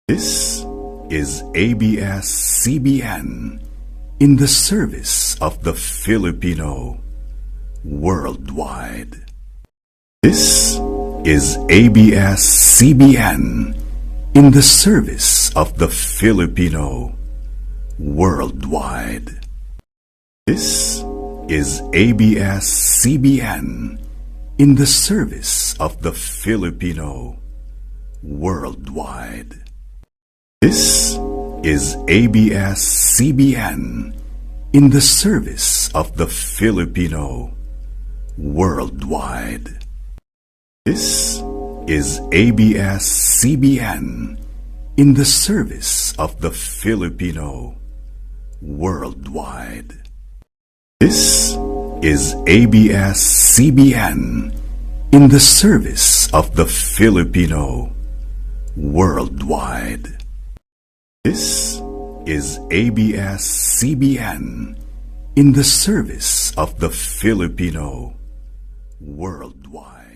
This is ABS-CBN in the service of the Filipino worldwide. This is ABS-CBN in the service of the Filipino worldwide. This is ABS-CBN in the service of the Filipino worldwide. This is ABS-CBN in the service of the Filipino worldwide. This is ABS-CBN in the service of the Filipino worldwide. This is ABS-CBN in the service of the Filipino worldwide. This is ABS-CBN in the service of the Filipino worldwide.